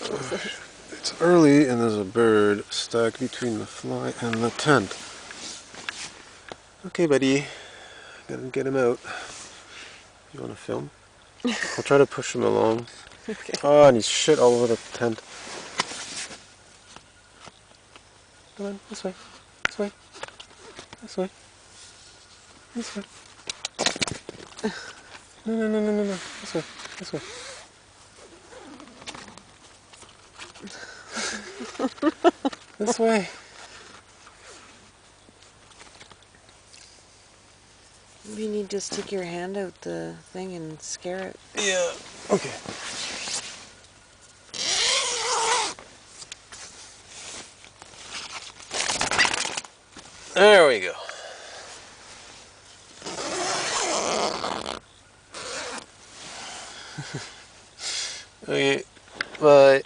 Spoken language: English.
It's early and there's a bird stuck between the fly and the tent. Okay, buddy. Gotta get him out. You wanna film? I'll try to push him along. Okay. Oh, and he's shit all over the tent. Come on, this way. This way. This way. This way. No. This way. This way. This way. You need to stick your hand out the thing and scare it. Yeah. Okay. There we go. Okay. Bye.